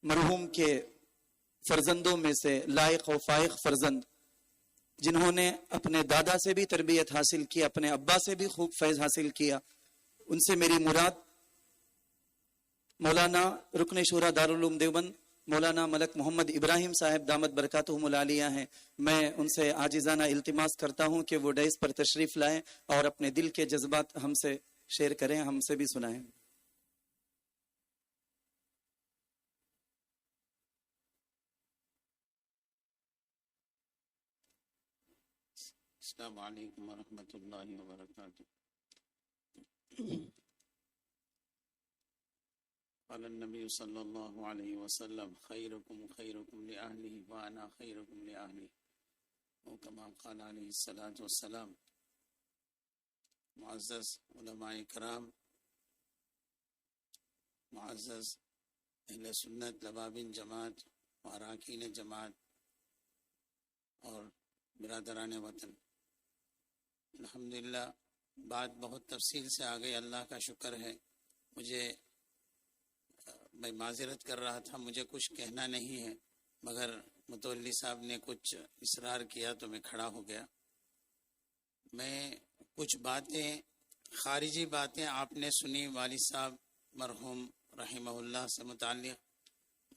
مرحوم کے فرزندوں میں سے لائق و فائق فرزند، جنہوں نے اپنے دادا سے بھی تربیت حاصل کی، اپنے ابا سے بھی خوب فیض حاصل کیا، ان سے میری مراد مولانا رکن شورا دارالعلوم دیوبند مولانا ملک محمد ابراہیم صاحب دامت برکاتہم العالیہ ہیں۔ میں ان سے عاجزانہ التماس کرتا ہوں کہ وہ ڈائس پر تشریف لائیں اور اپنے دل کے جذبات ہم سے شیئر کریں، ہم سے بھی سنائیں۔ السلام علیکم ورحمۃ اللہ وبرکاتہ۔ قال النبی صلی اللہ علیہ وسلم خیرکم خیرکم لأہلہ وانا خیرکم لأہلہ، او کما قال علیہ الصلاۃ والسلام۔ معزز علماء کرام، معزز اہل سنت لبابین جماعت و اراکین جماعت اور برادران وطن، الحمدللہ بات بہت تفصیل سے آ گئی، اللہ کا شکر ہے۔ میں معذرت کر رہا تھا، مجھے کچھ کہنا نہیں ہے، مگر متولی صاحب نے کچھ اصرار کیا تو میں کھڑا ہو گیا۔ میں کچھ باتیں خارجی باتیں آپ نے سنی والد صاحب مرحوم رحمہ اللہ سے متعلق،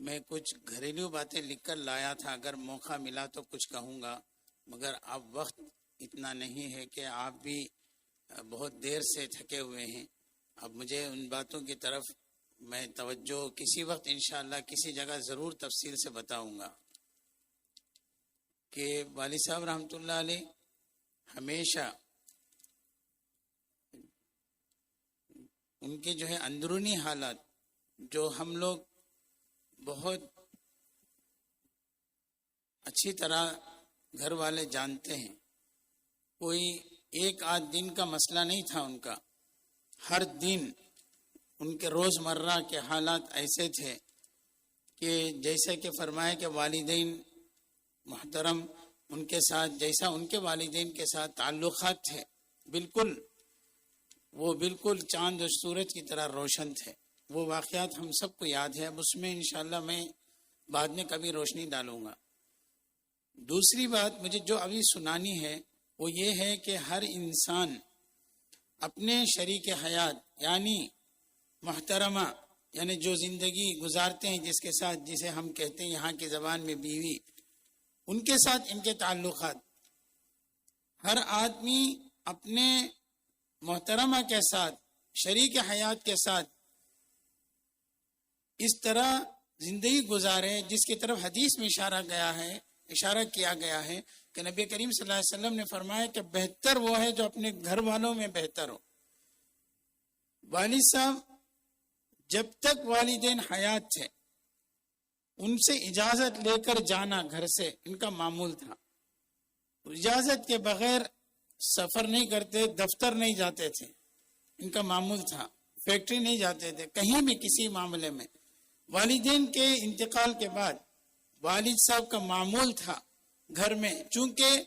میں کچھ گھریلو باتیں لکھ کر لایا تھا، اگر موقع ملا تو کچھ کہوں گا، مگر اب وقت اتنا نہیں ہے کہ آپ بھی بہت دیر سے تھکے ہوئے ہیں۔ اب مجھے ان باتوں کی طرف میں توجہ کسی وقت انشاءاللہ کسی جگہ ضرور تفصیل سے بتاؤں گا کہ والد صاحب رحمۃ اللہ علیہ ہمیشہ ان کے جو ہے اندرونی حالات جو ہم لوگ بہت اچھی طرح گھر والے جانتے ہیں، کوئی ایک آدھ دن کا مسئلہ نہیں تھا ان کا، ہر دن ان کے روزمرہ کے حالات ایسے تھے کہ جیسے کہ فرمائے کہ والدین محترم ان کے ساتھ جیسا ان کے والدین کے ساتھ تعلقات تھے، وہ بالکل چاند و سورج کی طرح روشن تھے۔ وہ واقعات ہم سب کو یاد ہے، اب اس میں انشاءاللہ میں بعد میں کبھی روشنی ڈالوں گا۔ دوسری بات مجھے جو ابھی سنانی ہے وہ یہ ہے کہ ہر انسان اپنے شریک حیات یعنی محترمہ، یعنی جو زندگی گزارتے ہیں جس کے ساتھ، جسے ہم کہتے ہیں یہاں کی زبان میں بیوی، ان کے ساتھ ان کے تعلقات، ہر آدمی اپنے محترمہ کے ساتھ، شریک حیات کے ساتھ اس طرح زندگی گزارے جس کی طرف حدیث میں اشارہ کیا گیا ہے کہ نبی کریم صلی اللہ علیہ وسلم نے فرمایا کہ بہتر وہ ہے جو اپنے گھر والوں میں بہتر ہو۔ والد صاحب جب تک والدین حیات تھے ان سے اجازت لے کر جانا گھر سے ان کا معمول تھا، اجازت کے بغیر سفر نہیں کرتے، دفتر نہیں جاتے تھے، ان کا معمول تھا، فیکٹری نہیں جاتے تھے، کہیں بھی کسی معاملے میں۔ والدین کے انتقال کے بعد والد صاحب کا معمول تھا گھر میں، چونکہ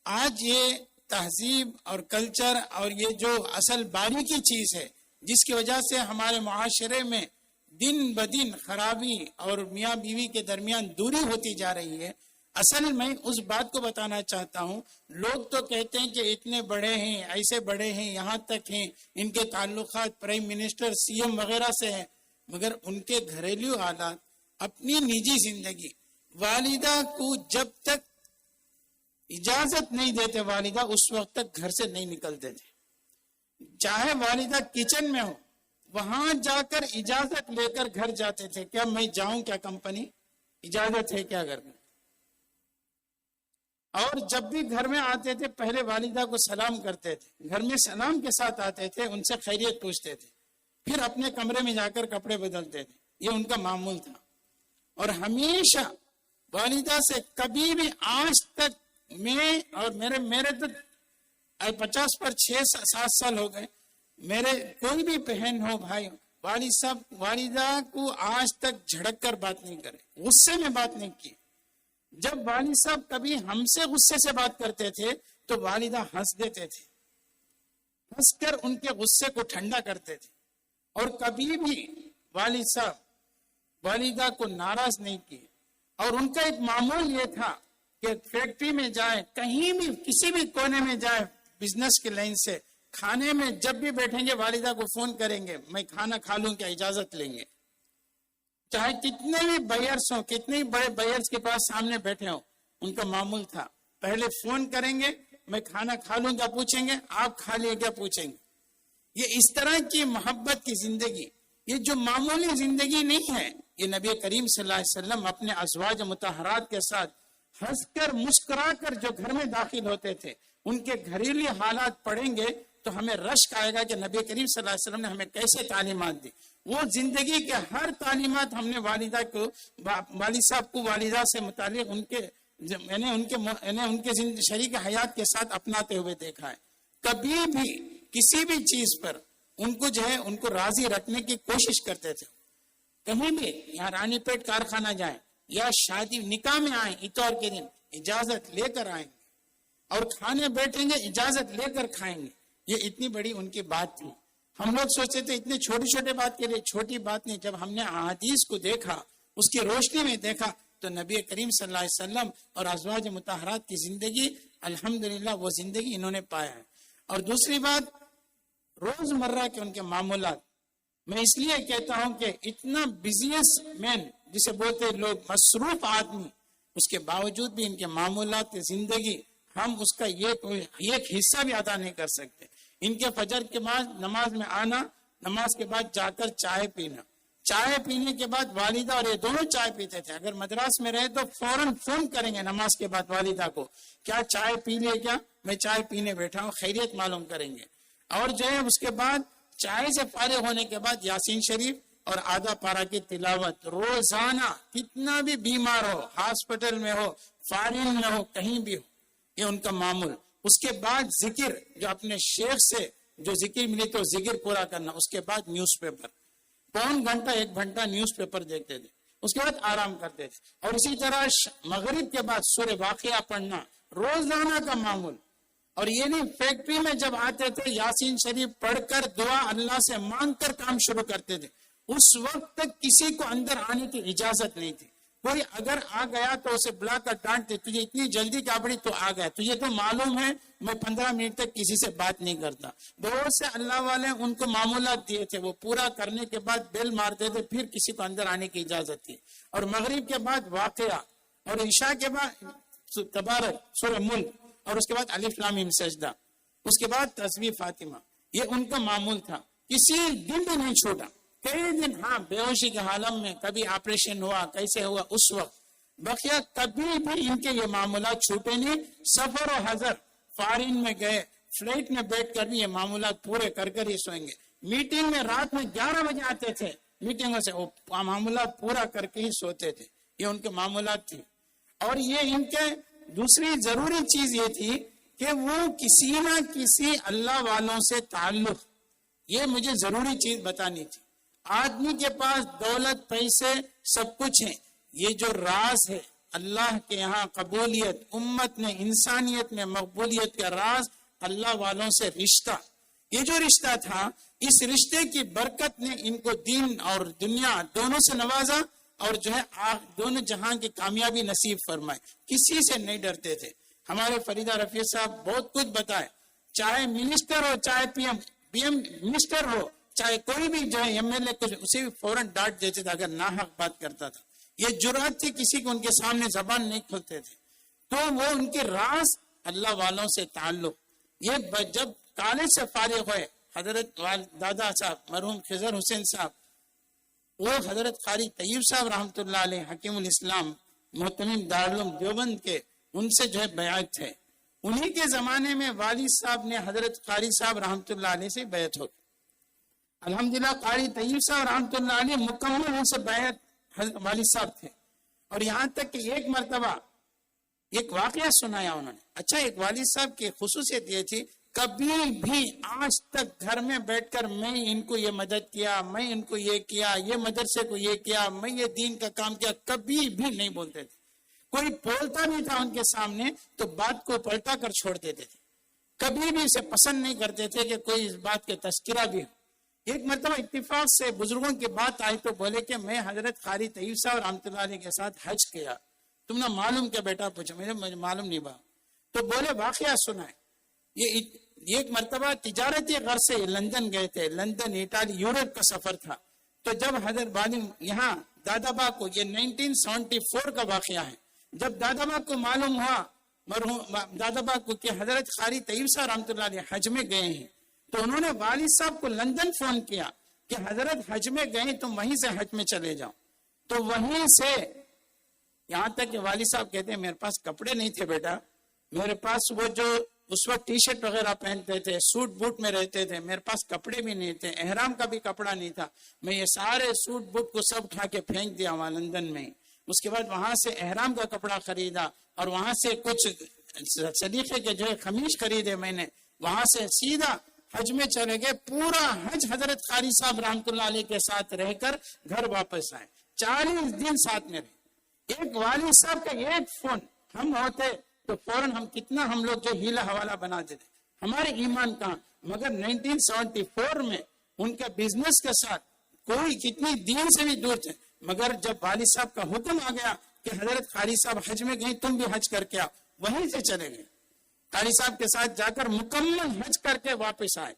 آج یہ تہذیب اور کلچر اور یہ جو اصل باریکی چیز ہے جس کی وجہ سے ہمارے معاشرے میں دن بدن خرابی اور میاں بیوی کے درمیان دوری ہوتی جا رہی ہے، اصل میں اس بات کو بتانا چاہتا ہوں۔ لوگ تو کہتے ہیں کہ اتنے بڑے ہیں، ایسے بڑے ہیں، یہاں تک ہیں، ان کے تعلقات پرائم منسٹر، سی ایم وغیرہ سے ہیں، مگر ان کے گھریلو حالات، اپنی نجی زندگی، والدہ کو جب تک اجازت نہیں دیتے والدہ اس وقت تک گھر سے نہیں نکلتے تھے۔ چاہے والدہ کچن میں ہو، وہاں جا کر اجازت لے کر گھر جاتے تھے، کیا میں جاؤں کیا کمپنی، اجازت ہے کیا گھر میں؟ اور جب بھی گھر میں آتے تھے پہلے والدہ کو سلام کرتے تھے، گھر میں سلام کے ساتھ آتے تھے، ان سے خیریت پوچھتے تھے، پھر اپنے کمرے میں جا کر کپڑے بدلتے تھے، یہ ان کا معمول تھا۔ اور ہمیشہ والدہ سے کبھی بھی آج تک میں اور میرے تو 50 پر 6-7 سال ہو گئے، میرے کوئی بھی بہن ہو بھائی، والد صاحب والدہ کو آج تک جھڑک کر بات نہیں کرے، غصے میں بات نہیں کی۔ جب والد صاحب کبھی ہم سے غصے سے بات کرتے تھے تو والدہ ہنس دیتے تھے، ہنس کر ان کے غصے کو ٹھنڈا کرتے تھے۔ اور کبھی بھی والد صاحب والدہ کو ناراض نہیں کیے. اور ان کا ایک معمول یہ تھا کہ فیکٹری میں جائیں, کہیں بھی کسی بھی کونے میں جائیں بزنس کے لائن سے, کھانے میں جب بھی بیٹھیں گے والدہ کو فون کریں گے, میں کھانا کھا لوں کیا, اجازت لیں گے. چاہے کتنے بھی بائرس ہوں, کتنے بڑے بائرس کے پاس سامنے بیٹھے ہوں, ان کا معمول تھا پہلے فون کریں گے, میں کھانا کھا لوں کیا پوچھیں گے, آپ کھا لیے کیا پوچھیں گے. یہ اس طرح کی محبت کی زندگی, یہ جو معمولی زندگی نہیں ہے, یہ نبی کریم صلی اللہ علیہ وسلم اپنے ازواج مطہرات کے ساتھ ہنس کر مسکرا کر جو گھر میں داخل ہوتے تھے, ان کے گھریلو حالات پڑھیں گے تو ہمیں رشک آئے گا کہ نبی کریم صلی اللہ علیہ وسلم نے ہمیں کیسے تعلیمات دی. وہ زندگی کے ہر تعلیمات ہم نے والد صاحب کو والدہ سے متعلق ان کے شریک حیات کے ساتھ اپناتے ہوئے دیکھا ہے. کبھی بھی کسی بھی چیز پر ان کو جو ہے ان کو راضی رکھنے کی کوشش کرتے تھے. کہیں بھی یہاں رانی پیٹ کارخانہ جائیں یا شادی نکاح میں آئیں, اتوار کے دن اجازت لے کر آئیں گے, اور کھانے بیٹھیں گے اجازت لے کر کھائیں گے. یہ اتنی بڑی ان کی بات تھی. ہم لوگ سوچتے تھے اتنے چھوٹی چھوٹے بات کے لیے, چھوٹی بات نہیں. جب ہم نے احادیث کو دیکھا, اس کی روشنی میں دیکھا, تو نبی کریم صلی اللہ علیہ وسلم اور ازواج مطہرات کی زندگی, الحمدللہ وہ زندگی انہوں نے پایا ہے. اور دوسری بات, روز مرہ کے ان کے معمولات, میں اس لیے کہتا ہوں کہ اتنا بزنس مین جسے بولتے ہیں لوگ, مصروف آدمی, اس کے باوجود بھی ان کے معمولات کی زندگی ہم اس کا ایک حصہ بھی ادا نہیں کر سکتے. ان کے فجر کے بعد نماز میں آنا, نماز کے بعد جا کر چائے پینا, چائے پینے کے بعد والدہ اور یہ دونوں چائے پیتے تھے. اگر مدراس میں رہے تو فوراً فون کریں گے نماز کے بعد والدہ کو, کیا چائے پی لے, کیا میں چائے پینے بیٹھا ہوں, خیریت معلوم کریں گے. اور جو ہے اس کے بعد چائے سے فارغ ہونے کے بعد یاسین شریف اور آدھا پارا کی تلاوت روزانہ, کتنا بھی بیمار ہو, ہاسپٹل میں ہو, فارغ میں ہو, کہیں بھی ہو, یہ ان کا معمول. اس کے بعد ذکر, جو اپنے شیخ سے جو ذکر ملی تو ذکر پورا کرنا. اس کے بعد نیوز پیپر, پون گھنٹہ 1 گھنٹہ نیوز پیپر دیکھتے تھے, اس کے بعد آرام کرتے تھے. اور اسی طرح مغرب کے بعد سورہ واقعہ پڑھنا روزانہ کا معمول. اور یہ نہیں, فیکٹری میں جب آتے تھے یاسین شریف پڑھ کر دعا اللہ سے مانگ کر کام شروع کرتے تھے. اس وقت تک کسی کو اندر آنے کی اجازت نہیں تھی. کوئی اگر آ گیا تو اسے بلا کر ڈانٹتے, تجھے اتنی جلدی کیا پڑی تو آ گیا, تجھے تو معلوم ہے میں 15 منٹ تک کسی سے بات نہیں کرتا. بہت سے اللہ والے ان کو معمولات دیے تھے, وہ پورا کرنے کے بعد بیل مارتے تھے, پھر کسی کو اندر آنے کی اجازت تھی. اور مغرب کے بعد واقعہ, اور عشاء کے بعد تبارک سورہ ملک, اور اس کے بعد الف لام میم سجدہ, اس کے بعد تسبیح فاطمہ. یہ ان کا معمول تھا, کسی دن بھی نہیں چھوٹا. کئی دن ہاں بے ہوشی کے حالم میں, کبھی آپریشن ہوا, کیسے ہوا, اس وقت بقیہ کبھی بھی ان کے یہ معاملات چھوٹے نہیں. سفر و حضر, فارین میں گئے, فلائٹ میں بیٹھ کر بھی یہ معاملات پورے کر کر ہی سوئیں گے. میٹنگ میں رات میں 11 بجے آتے تھے, میٹنگوں سے وہ معاملات پورا کر کے ہی سوتے تھے. یہ ان کے معاملات تھی. اور یہ ان کے دوسری ضروری چیز یہ تھی کہ وہ کسی نہ کسی اللہ والوں سے تعلق, یہ مجھے ضروری چیز بتانی تھی. آدمی کے پاس دولت, پیسے, سب کچھ ہے, یہ جو راز ہے اللہ کے یہاں قبولیت, امت میں, انسانیت میں مقبولیت کا راز اللہ والوں سے رشتہ. یہ جو رشتہ تھا, اس رشتے کی برکت نے ان کو دین اور دنیا دونوں سے نوازا, اور جو ہے دونوں جہاں کی کامیابی نصیب فرمائے. کسی سے نہیں ڈرتے تھے. ہمارے فریدہ رفیع صاحب بہت کچھ بتائے, چاہے منسٹر ہو, چاہے پی ایم منسٹر ہو, چاہے کوئی بھی جو ہے ایم ایل اے, اسے بھی فوراً ڈانٹ دیتے تھے اگر ناحق بات کرتا تھا. یہ جرأت تھی, کسی کو ان کے سامنے زبان نہیں کھولتے تھے. تو وہ ان کے راز اللہ والوں سے تعلق. یہ جب کالج سے فارغ ہوئے, حضرت دادا صاحب مرحوم خضر حسین صاحب, وہ حضرت قاری طیب صاحب رحمۃ اللہ علیہ حکیم الاسلام محتمم دارالعلوم دیوبند کے, ان سے جو ہے بیعت تھے. انہی کے زمانے میں والد صاحب نے حضرت قاری صاحب رحمۃ اللہ علیہ سے بیعت ہو. الحمدللہ قاری طیب صاحب رحمۃ اللہ علیہ مکمل ان سے بیعت والد صاحب تھے. اور یہاں تک کہ ایک مرتبہ ایک واقعہ سنایا انہوں نے. اچھا, ایک والد صاحب کی خصوصیت یہ تھی, کبھی بھی آج تک گھر میں بیٹھ کر میں ان کو یہ مدد کیا, میں ان کو یہ کیا, یہ مدرسے کو یہ کیا, میں یہ دین کا کام کیا, کبھی بھی نہیں بولتے تھے. کوئی بولتا نہیں تھا ان کے سامنے تو بات کو پلٹا کر چھوڑ دیتے تھے. کبھی بھی اسے پسند نہیں کرتے تھے کہ کوئی اس بات کے تذکرہ بھی ہو. ایک مرتبہ اتفاق سے بزرگوں کی بات آئی تو بولے کہ میں حضرت قاری طیب صاحب رحمۃ اللہ علیہ کے ساتھ حج کیا. تم نے معلوم کیا بیٹا؟ پوچھا. مجھے معلوم نہیں با. تو بولے واقعہ سنا ہے. یہ ایک مرتبہ تجارتی غرض سے لندن گئے تھے. لندن، اٹالی، یورپ کا سفر تھا. تو جب حضرت والی یہاں دادا با کو، یہ 1974 کا واقعہ ہے، جب دادا با کو معلوم ہوا مرحوم دادا با کو کہ حضرت قاری طیب صاحب رحمۃ اللہ علیہ حج میں گئے ہیں، تو انہوں نے والد صاحب کو لندن فون کیا کہ حضرت حج میں گئے، تم وہیں سے حج میں چلے جاؤ. تو وہیں سے یہاں تک کہ والد صاحب کہتے ہیں میرے پاس کپڑے نہیں تھے بیٹا، میرے پاس وہ جو اس وقت ٹی شرٹ وغیرہ پہنتے تھے، سوٹ بوٹ میں رہتے تھے، میرے پاس کپڑے بھی نہیں تھے، احرام کا بھی کپڑا نہیں تھا. میں یہ سارے سوٹ بوٹ کو سب اٹھا کے پھینک دیا وہاں لندن میں. اس کے بعد وہاں سے احرام کا کپڑا خریدا اور وہاں سے کچھ سلیقے کے جو خمیش خریدے میں نے، وہاں سے سیدھا حج میں چلے گئے. پورا حج حضرت قاری صاحب رحمۃ اللہ علیہ کے ساتھ رہ کر گھر واپس آئے. 40 دن ساتھ میں رہے. ایک والد صاحب کا ایک فون ہم ہوتے تو فوراً ہم لوگ جو ہیلا حوالہ بنا دیتے. ہمارے ایمان کا مگر 1974 میں ان کا بزنس کے ساتھ کوئی کتنی دین سے بھی دور تھے، مگر جب والد صاحب کا حکم آ گیا کہ حضرت قاری صاحب حج میں گئے، تم بھی حج کر کے آؤ، وہیں سے چلے گئے. قاری صاحب کے ساتھ جا کر مکمل حج کر کے واپس آئے.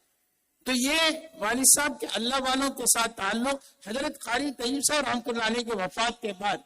تو یہ والد صاحب کے اللہ والوں کے ساتھ تعلق حضرت قاری طیب صاحب رحمۃ اللہ علیہ کے وفات کے بعد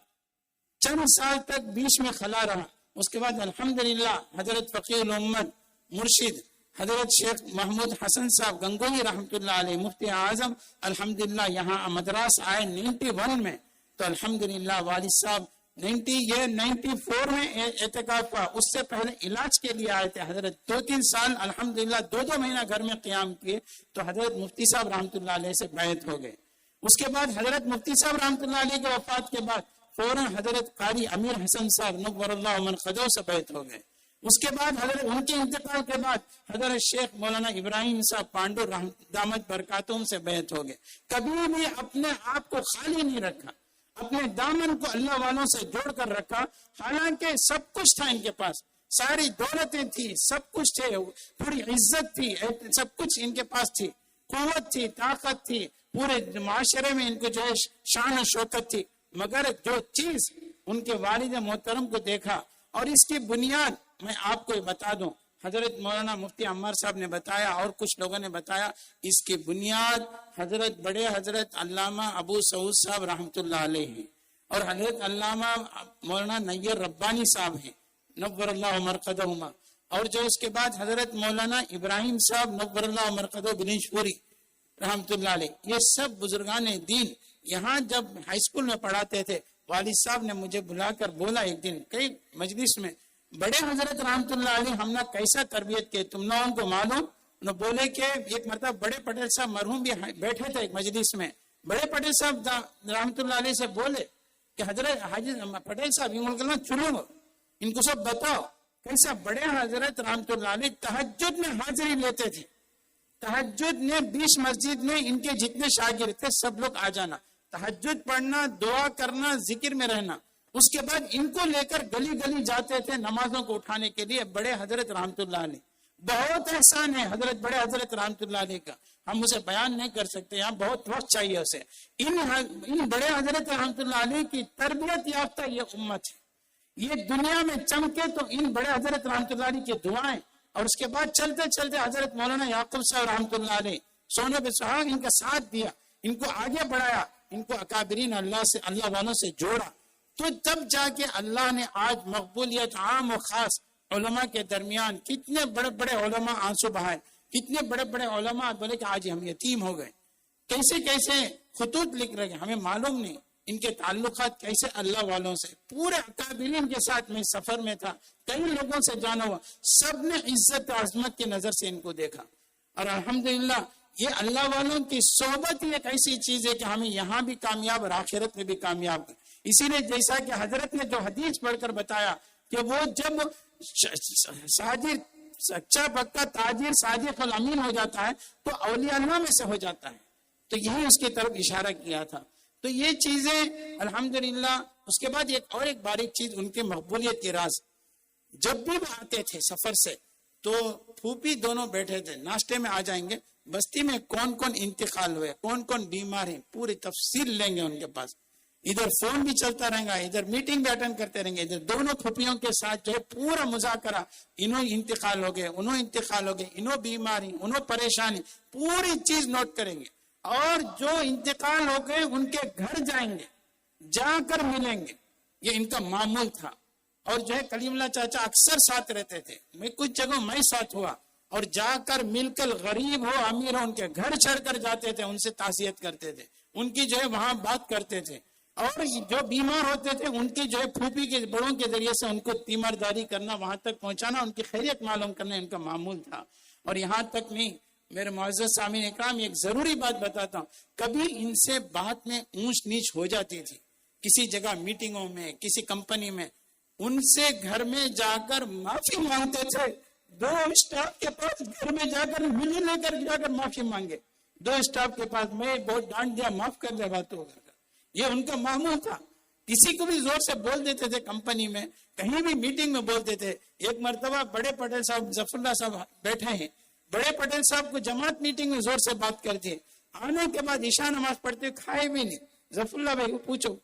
چند سال تک بیچ میں خلا رہا. اس کے بعد الحمدللہ حضرت فقیہ الامت مرشد حضرت شیخ محمود حسن صاحب گنگوئی رحمۃ اللہ علیہ مفتی اعظم الحمدللہ یہاں مدراس آئے 91 میں. تو الحمدللہ والد صاحب 94 میں اعتکاف ہوا. اس سے پہلے علاج کے لیے آئے تھے حضرت. 2-3 سال الحمدللہ 2 مہینہ گھر میں قیام کیے تو حضرت مفتی صاحب رحمۃ اللہ علیہ سے بیعت ہو گئے. اس کے بعد حضرت مفتی صاحب رحمۃ اللہ علیہ کے وفات کے بعد فوراً حضرت قاری امیر حسن صاحب نور اللہ منقدہ سے بیعت ہو گئے. اس کے بعد حضرت ان کے انتقال کے بعد حضرت شیخ مولانا ابراہیم صاحب پانڈو دامت برکاتہم سے بیعت ہو گئے. کبھی بھی اپنے آپ کو خالی نہیں رکھا، اپنے دامن کو اللہ والوں سے جوڑ کر رکھا. حالانکہ سب کچھ تھا ان کے پاس، ساری دولتیں تھی، سب کچھ تھے، پوری عزت تھی، سب کچھ ان کے پاس تھی، قوت تھی، طاقت تھی، پورے معاشرے میں ان کو جو ہے شان و شوکت تھی. مگر جو چیز ان کے والد محترم کو دیکھا، اور اس کی بنیاد میں آپ کو بتا دوں، حضرت مولانا مفتی عمار صاحب نے بتایا اور کچھ لوگوں نے بتایا، اس کی بنیاد حضرت بڑے حضرت علامہ ابو سعود صاحب رحمۃ اللہ علیہ ہیں، اور حضرت علامہ مولانا نیر ربانی صاحب ہیں نور اللہ مرقدہما، اور جو اس کے بعد حضرت مولانا ابراہیم صاحب نور اللہ مرقدہ بنش پوری رحمۃ اللہ علیہ. یہ سب بزرگان دین یہاں جب ہائی اسکول میں پڑھاتے تھے، والد صاحب نے مجھے بلا کر بولا ایک دن کئی مجلس میں، بڑے حضرت رحمۃ اللہ علیہ ہم نے کیسا تربیت کی تم لوگوں کو معلوم؟ انہوں بولے کہ ایک مرتبہ بڑے پٹیل صاحب مرحوم بھی بیٹھے تھے ایک مجلس میں. بڑے پٹیل صاحب رحمۃ اللہ علیہ سے بولے کہ حضرت حاجی پٹیل صاحب چلو ان کو سب بتاؤ کیسا بڑے حضرت رحمۃ اللہ علیہ تہجد میں حاضری لیتے تھے. تہجد نے 20 مسجد میں ان کے جتنے شاگرد تھے سب لوگ آ جانا، تہجد پڑھنا، دعا کرنا، ذکر میں رہنا. اس کے بعد ان کو لے کر گلی گلی جاتے تھے نمازوں کو اٹھانے کے لیے. بڑے حضرت رحمۃ اللہ علیہ بہت احسان ہے حضرت بڑے حضرت رحمۃ اللہ علیہ کا، ہم اسے بیان نہیں کر سکتے، یہاں بہت وقت چاہیے اسے. ان بڑے حضرت رحمۃ اللہ علیہ کی تربیت یافتہ یہ امت ہے. یہ دنیا میں چمکے تو ان بڑے حضرت رحمۃ اللہ علیہ کی دعائیں. اور اس کے بعد چلتے چلتے حضرت مولانا یعقوب صاحب رحمۃ اللہ علیہ سونے پہ سہاگ ان کا ساتھ دیا، ان کو آگے بڑھایا، ان کو اکابرین اللہ والوں سے جوڑا. تو تب جا کے اللہ نے آج مقبولیت عام و خاص علماء کے درمیان کتنے بڑے بڑے علماء آنسو بہائے، کتنے بڑے بڑے علماء بولے کہ آج ہم یتیم ہو گئے. کیسے کیسے خطوط لکھ رہے ہیں ہمیں معلوم نہیں ان کے تعلقات کیسے اللہ والوں سے. پورے اکابرین کے ساتھ میں سفر میں تھا، کئی لوگوں سے جانا ہوا، سب نے عزت عظمت کی نظر سے ان کو دیکھا. اور الحمدللہ یہ اللہ والوں کی صحبت ہی ایک ایسی چیز ہے کہ ہمیں یہاں بھی کامیاب اور آخرت میں بھی کامیاب. اسی لیے جیسا کہ حضرت نے جو حدیث پڑھ کر بتایا کہ وہ جب صادق سچا پکا تاجر صادق الامین ہو جاتا ہے تو اولیاء اللہ میں سے ہو جاتا ہے. تو یہی اس کی طرف اشارہ کیا تھا. تو یہ چیزیں الحمدللہ. اس کے بعد ایک باریک چیز ان کے مقبولیت کے راز، جب بھی وہ آتے تھے سفر سے تو پھوپھی دونوں بیٹھے تھے، ناشتے میں آ جائیں گے بستی میں کون کون انتقال ہوئے, کون کون بیمار ہیں, پوری تفصیل لیں گے ان کے پاس. ادھر فون بھی چلتا رہے گا, ادھر میٹنگ بھی اٹینڈ کرتے رہیں گے, ادھر دونوں پھوپھیوں کے ساتھ جو ہے پورا مذاکرہ, انہوں انتقال ہو گئے, انہوں انتقال ہو گئے, انہوں بیماری, انہوں پریشانی, پوری چیز نوٹ کریں گے. اور جو انتقال ہو گئے ان کے گھر جائیں گے, جا کر ملیں گے. یہ ان کا معمول تھا. اور جو ہے کلیم اللہ چاچا اکثر ساتھ رہتے تھے. میں کچھ جگہوں میں ساتھ ہوا, اور جا کر مل کر غریب ہو امیر ہو ان کے گھر چڑھ کر جاتے تھے, ان سے تعزیت کرتے تھے, ان کی جو ہے وہاں بات کرتے تھے. اور جو بیمار ہوتے تھے ان کی جو ہے پھوپھی کے بڑوں کے ذریعے سے ان کو تیمارداری کرنا, وہاں تک پہنچانا, ان کی خیریت معلوم کرنا ان کا معمول تھا. اور یہاں تک نہیں, میرے معزز سامعین اکرام, ایک ضروری بات بتاتا ہوں, کبھی ان سے بات میں اونچ نیچ ہو جاتی تھی کسی جگہ میٹنگوں میں, کسی کمپنی میں, ان سے گھر میں جا کر معافی مانگتے تھے. 2 اسٹاف کے پاس گھر میں جا کر ملی لے کر جا کر معافی مانگے. 2 اسٹاف کے پاس, میں بہت ڈانٹ دیا, معاف کر دیا, بات ہو کر. یہ ان کا معمول تھا. کسی کو بھی زور سے بول دیتے تھے, کمپنی میں کہیں بھی میٹنگ میں بولتے تھے. ایک مرتبہ بڑے پٹیل صاحب, ظفر اللہ صاحب بیٹھے ہیں, بڑے پٹیل صاحب کو جماعت میٹنگ میں زور سے بات کرتے, آنے کے بعد عشاء نماز پڑھتے, کھائے بھی نہیں. ظفر اللہ بھائی کو پوچھو,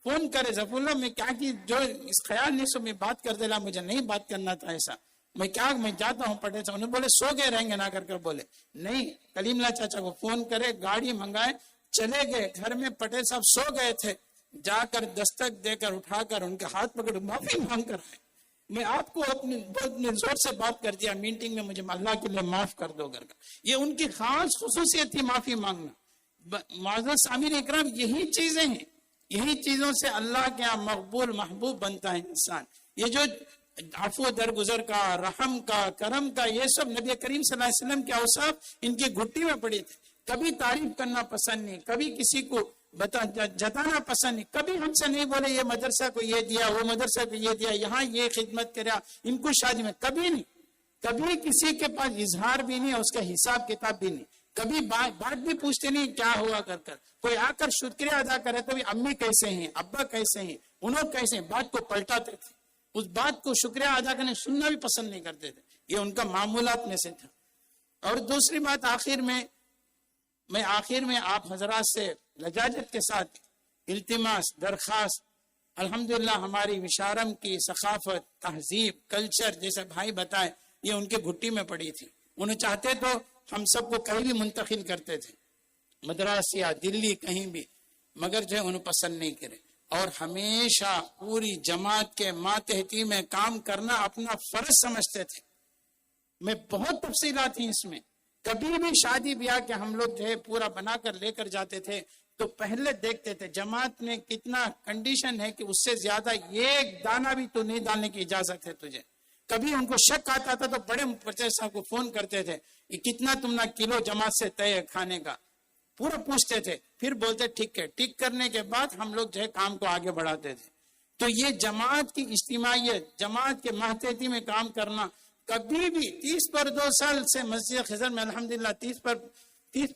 فون کرے, ظفر اللہ میں کیا کی, جو اس خیال نہیں سو میں بات کر دیلا, مجھے نہیں بات کرنا تھا ایسا, میں جاتا ہوں پٹیل صاحب. انہوں نے بولے سو گئے رہیں گے نہ کر بولے نہیں, کلیم اللہ چاچا کو فون کرے, گاڑی منگائے, چلے گئے. گھر میں پٹیل صاحب سو گئے تھے, جا کر دستک دے کر اٹھا کر ان کے ہاتھ پکڑ معافی مانگ کر آئے. میں آپ کو اپنے زور سے بات کر دیا میٹنگ میں, مجھے اللہ کے لیے معاف کر دو کر. یہ ان کی خاص خصوصیت تھی, معافی مانگنا. معزز سامعین اکرام, یہی چیزیں ہیں, یہی چیزوں سے اللہ کے یہاں مقبول محبوب بنتا ہے انسان. یہ جو عفو درگزر کا, رحم کا, کرم کا, یہ سب نبی کریم صلی اللہ علیہ وسلم کے اوصاف ان کی گھٹی میں پڑی تھی. کبھی تعریف کرنا پسند نہیں, کبھی کسی کو جتانا پسند نہیں, کبھی ہم سے نہیں بولے یہ مدرسہ کو یہ دیا, وہ مدرسہ کو یہ دیا, یہاں یہ خدمت کرا, ان کو شادی میں, کبھی نہیں. کبھی کسی کے پاس اظہار بھی نہیں, اس کا حساب کتاب بھی نہیں. کبھی بات بھی پوچھتے نہیں کیا ہوا کر. کوئی آ کر شکریہ ادا کرے تو بھی امی کیسے ہیں, ابا کیسے ہیں, انہوں کیسے ہیں, بات کو پلٹاتے تھے. اس بات کو شکریہ ادا کرنے سننا بھی پسند نہیں کرتے تھے. یہ ان کا معمولات میں سے تھا. اور دوسری بات, آخر میں آپ حضرات سے لجاجت کے ساتھ التماس, درخواست, الحمدللہ ہماری وشارم کی ثقافت, تہذیب, کلچر, جیسے بھائی بتائے, یہ ان کے گھٹی میں پڑی تھی. انہیں چاہتے تو ہم سب کو کہیں بھی منتقل کرتے تھے, مدراس یا دلی کہیں بھی, مگر جو ہے انہیں پسند نہیں کرے. اور ہمیشہ پوری جماعت کے ماتحتی میں کام کرنا اپنا فرض سمجھتے تھے. میں بہت تفصیلات ہیں اس میں. کبھی بھی شادی بیاہ کے ہم لوگ جو ہے پورا بنا کر لے کر جاتے تھے تو پہلے دیکھتے تھے جماعت میں کتنا کنڈیشن ہے کہ اس سے زیادہ ایک دانہ بھی تو نہیں ڈالنے کی اجازت ہے تجھے. کبھی ان کو شک آتا تھا تو بڑے پرچے صاحب کو فون کرتے تھے, یہ کتنا تم نے کلو جماعت سے طے ہے کھانے کا, پورا پوچھتے تھے. پھر بولتے ٹھیک ہے. ٹھیک کرنے کے بعد ہم لوگ جو ہے کام کو آگے بڑھاتے تھے. تو یہ جماعت کی اجتماعیت, جماعت کے ماتحتی میں کام کرنا, کبھی بھی 30 پر 2 سال سے مسجد خضر میں الحمدللہ 30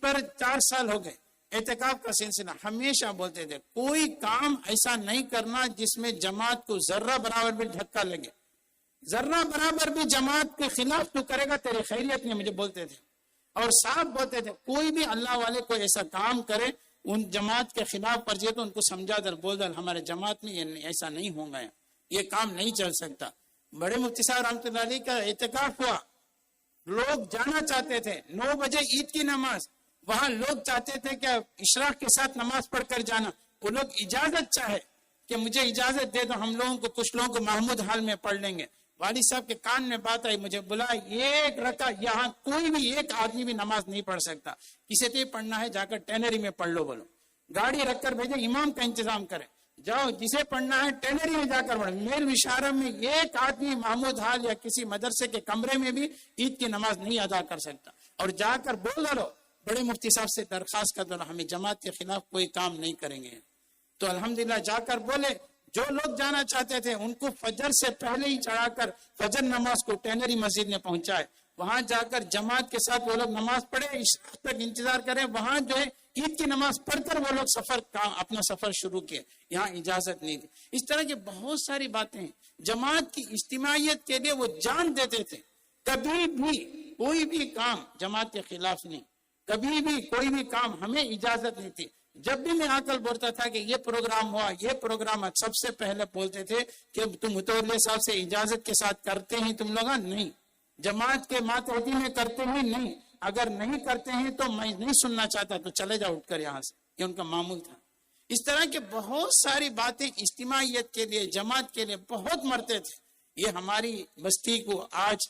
پر 4 سال ہو گئے اعتکاف کا سلسلہ, ہمیشہ بولتے تھے کوئی کام ایسا نہیں کرنا جس میں جماعت کو ذرہ برابر بھی دھکا لگے. ذرہ برابر بھی جماعت کے خلاف تو کرے گا تیری خیریت نہیں, مجھے بولتے تھے. اور صاحب بولتے تھے کوئی بھی اللہ والے کو ایسا کام کرے ان جماعت کے خلاف ورزی تو ان کو سمجھا در بول در, ہمارے جماعت میں ایسا نہیں ہوگا, یہ کام نہیں چل سکتا. بڑے مفتی صاحب رحمۃ اللہ علیہ کا اعتکاف ہوا, لوگ جانا چاہتے تھے 9 بجے عید کی نماز, وہاں لوگ چاہتے تھے کہ اشراق کے ساتھ نماز پڑھ کر جانا. وہ لوگ اجازت چاہے کہ مجھے اجازت دے دو, ہم لوگوں کو کچھ لوگوں کو محمود حال میں پڑھ لیں گے. والد صاحب کے کان میں بات آئی, مجھے بلا, ایک رکعت یہاں کوئی بھی ایک آدمی بھی نماز نہیں پڑھ سکتا, کسی سے پڑھنا ہے جا کر ٹینری میں پڑھ لو. بولو گاڑی رکھ کر بھیجے, امام کا انتظام کرے, جاؤ جسے پڑھنا ہے ٹینری میں جا کر پڑھو. میرے اشارم میں ایک آدمی محمود حال یا کسی مدرسے کے کمرے میں بھی عید کی نماز نہیں ادا کر سکتا. اور جا کر بول ڈالو بڑے مفتی صاحب سے درخواست کر دو, ہمیں جماعت کے خلاف کوئی کام نہیں کریں گے. تو الحمدللہ جا کر بولے, جو لوگ جانا چاہتے تھے ان کو فجر سے پہلے ہی چڑھا کر فجر نماز کو ٹینری مسجد میں پہنچائے. وہاں جا کر جماعت کے ساتھ وہ لوگ نماز پڑھے, اس وقت تک انتظار کریں, وہاں جو ہے عید کی نماز پڑھ کر وہ لوگ اپنا سفر شروع کیے. یہاں اجازت نہیں تھی. اس طرح کی بہت ساری باتیں ہیں. جماعت کی اجتماعیت کے لیے وہ جان دیتے تھے. کبھی بھی کوئی بھی کام جماعت کے خلاف نہیں. کبھی بھی کوئی بھی کام ہمیں اجازت نہیں تھی. جب بھی میں عقل بولتا تھا کہ یہ پروگرام ہوا، یہ پروگرام، سب سے پہلے بولتے تھے کہ تم متولی صاحب سے اجازت کے ساتھ کرتے ہیں تم لوگ؟ نہیں. جماعت کے ماتحتی میں کرتے ہیں؟ نہیں. اگر نہیں کرتے ہیں تو میں نہیں سننا چاہتا، تو چلے جاؤ اٹھ کر یہاں سے. یہ ان کا معمول تھا. اس طرح کے بہت ساری باتیں اجتماعیت کے لیے، جماعت کے لیے بہت مرتے تھے. یہ ہماری بستی کو آج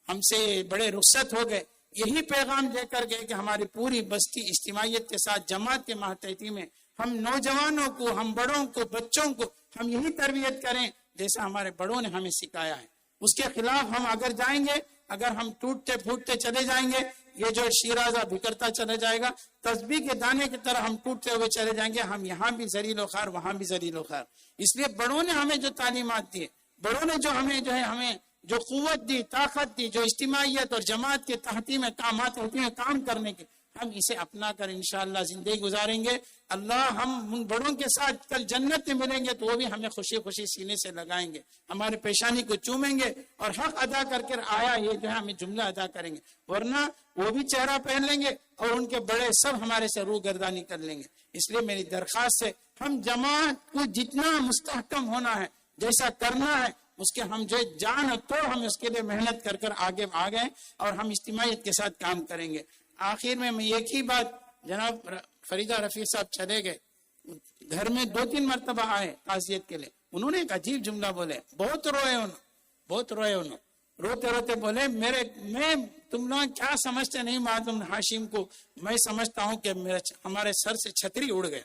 ہم سے بڑے رخصت ہو گئے، یہی پیغام دے کر گئے کہ ہماری پوری بستی اجتماعیت کے ساتھ جماعت کے ماتحتی میں ہم نوجوانوں کو، ہم بڑوں کو، بچوں کو ہم یہی تربیت کریں جیسا ہمارے بڑوں نے ہمیں سکھایا ہے. اس کے خلاف ہم اگر جائیں گے، اگر ہم ٹوٹتے پھوٹتے چلے جائیں گے، یہ جو شیرازہ بکھرتا چلے جائے گا، تسبیح کے دانے کی طرح ہم ٹوٹتے ہوئے چلے جائیں گے. ہم یہاں بھی ذلیل و خوار، وہاں بھی ذلیل و خوار. اس لیے بڑوں نے ہمیں جو تعلیمات دی، بڑوں نے جو ہمیں جو قوت دی، طاقت دی، جو اجتماعیت اور جماعت کے تحتی میں کامات ہوتی ہیں کام کرنے کے، ہم اسے اپنا کر انشاءاللہ زندگی گزاریں گے. اللہ ہم ان بڑوں کے ساتھ کل جنت میں ملیں گے تو وہ بھی ہمیں خوشی خوشی سینے سے لگائیں گے، ہمارے پیشانی کو چومیں گے اور حق ادا کر کے آیا یہ جو ہے ہمیں جملہ ادا کریں گے. ورنہ وہ بھی چہرہ پہن لیں گے اور ان کے بڑے سب ہمارے سے روح گردانی کر لیں گے. اس لیے میری درخواست ہے، ہم جماعت کو جتنا مستحکم ہونا ہے، جیسا کرنا ہے، اس کے ہم جو جان توڑ ہم اس کے لیے محنت کر کر آگے آ گئے اور ہم اجتماعیت کے ساتھ کام کریں گے. آخر میں ایک ہی بات، جناب فریدہ رفیع صاحب چلے گئے، گھر میں 2-3 مرتبہ آئے تعزیت کے لیے. انہوں نے ایک عجیب جملہ بولے، بہت روئے انہوں. روتے روتے بولے، میں تم لوگ کیا سمجھتے نہیں معلوم ہاشم کو، میں سمجھتا ہوں کہ ہمارے سر سے چھتری اڑ گئے.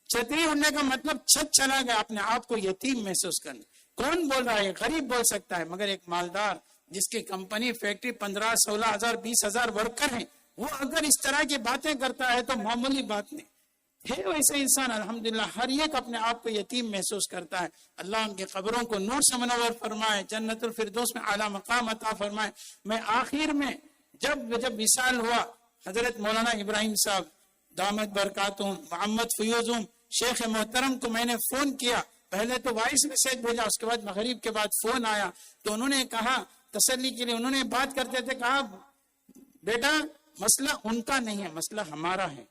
چھتری اڑنے کا مطلب چھت چلا گیا، اپنے آپ کو یتیم محسوس کرنے. کون بول رہا ہے؟ غریب بول سکتا ہے، مگر ایک مالدار جس کی کمپنی فیکٹری 15-16 ہزار 20 ہزار ورکر ہیں، وہ اگر اس طرح کی باتیں کرتا ہے تو معمولی بات نہیں ہے. ویسے انسان الحمدللہ ہر ایک اپنے آپ کو یتیم محسوس کرتا ہے. اللہ ان کی قبروں کو نور سے منور فرمائے، جنت الفردوس میں اعلیٰ مقام عطا فرمائے. میں آخر میں جب وصال ہوا، حضرت مولانا ابراہیم صاحب دامت برکاتہم، محمد فیوزم شیخ محترم کو میں نے فون کیا. پہلے تو وائس میسج بھیجا، اس کے بعد مغرب کے بعد فون آیا تو انہوں نے کہا تسلی کے لیے، انہوں نے بات کرتے تھے، کہا بیٹا مسئلہ ان کا نہیں ہے، مسئلہ ہمارا ہے.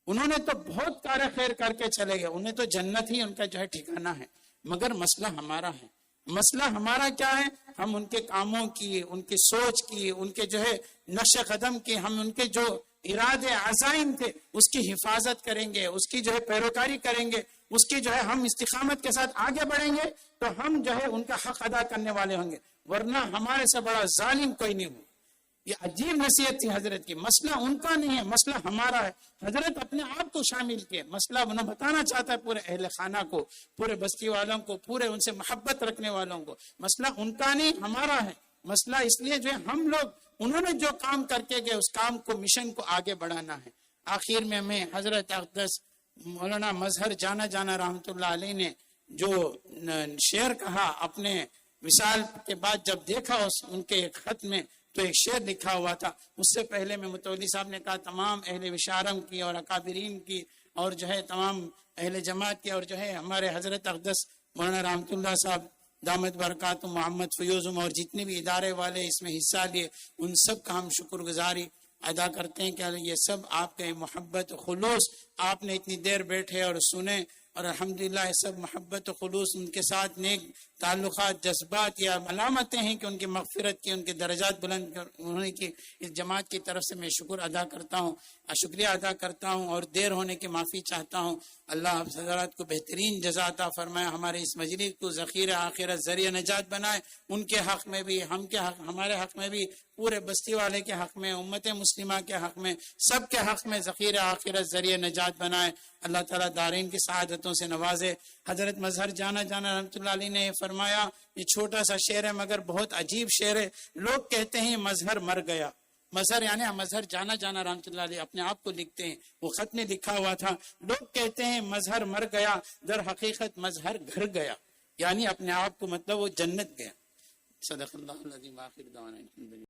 انہوں نے تو بہت کار خیر کر کے چلے گئے، انہیں تو جنت ہی ان کا جو ہے ٹھکانہ ہے، مگر مسئلہ ہمارا ہے. مسئلہ ہمارا کیا ہے؟ ہم ان کے کاموں کی، ان کی سوچ کی، ان کے جو ہے نقش قدم کی، ہم ان کے جو ارادے عزائم تھے اس کی حفاظت کریں گے، اس کی جو ہے پیروکاری کریں گے، اس کی جو ہے ہم استقامت کے ساتھ آگے بڑھیں گے تو ہم جو ہے ان کا حق ادا کرنے والے ہوں گے. ورنہ ہمارے سے بڑا ظالم کوئی نہیں ہو. یہ عجیب نصیحت تھی حضرت کی. مسئلہ ان کا نہیں ہے، مسئلہ ہمارا ہے. حضرت اپنے آپ کو شامل کیے. مسئلہ انہیں بتانا چاہتا ہے پورے اہل خانہ کو، پورے بستی والوں کو، پورے ان سے محبت رکھنے والوں کو، مسئلہ ان کا نہیں ہمارا ہے. مسئلہ اس لیے جو ہے ہم لوگ، انہوں نے جو کام کر کے گئے اس کام کو، مشن کو آگے بڑھانا ہے. آخر میں حضرت اقدس مولانا مظہر جانا رحمت اللہ علیہ نے جو شعر کہا اپنے وصال کے بعد، جب دیکھا ان کے ایک خط میں تو ایک شعر لکھا ہوا تھا. اس سے پہلے میں متولی صاحب نے کہا تمام اہل وشارم کی اور اکابرین کی اور جو ہے تمام اہل جماعت کی اور جو ہے ہمارے حضرت اقدس مولانا رحمت اللہ صاحب دامت برکاتہم، محمد فیوزم اور جتنے بھی ادارے والے اس میں حصہ لیے، ان سب کا ہم شکر گزاری ادا کرتے ہیں کہ یہ سب آپ کے محبت و خلوص، آپ نے اتنی دیر بیٹھے اور سنے، اور الحمدللہ یہ سب محبت و خلوص، ان کے ساتھ نیک تعلقات، جذبات یا علامتیں ہیں کہ ان کی مغفرت کی، ان کے درجات بلند ہونے کی. اس جماعت کی طرف سے میں شکر ادا کرتا ہوں، شکریہ ادا کرتا ہوں اور دیر ہونے کی معافی چاہتا ہوں. اللہ آپ حضرات کو بہترین جزا عطا فرمائے، ہمارے اس مجلس کو ذخیرہ آخرت ذریعہ نجات بنائے. ان کے حق میں بھی، ہمارے حق میں بھی، پورے بستی والے کے حق میں، امت مسلمہ کے حق میں، سب کے حق میں ذخیرہ آخرت ذریعہ نجات بنائے. اللہ تعالیٰ دارین کی سعادتوں سے نوازے. حضرت مظہر جانا رحمت اللہ علیہ نے فرمایا، یہ چھوٹا سا شعر ہے مگر بہت عجیب شعر ہے. لوگ کہتے ہیں مظہر مر گیا. مظہر یعنی مظہر جانا رحمت اللہ علیہ اپنے آپ کو لکھتے ہیں، وہ خط میں لکھا ہوا تھا. لوگ کہتے ہیں مظہر مر گیا، در حقیقت مظہر گھر گیا، یعنی اپنے آپ کو مطلب وہ جنت گیا. صدق اللہ العظیم. آخر دعوانا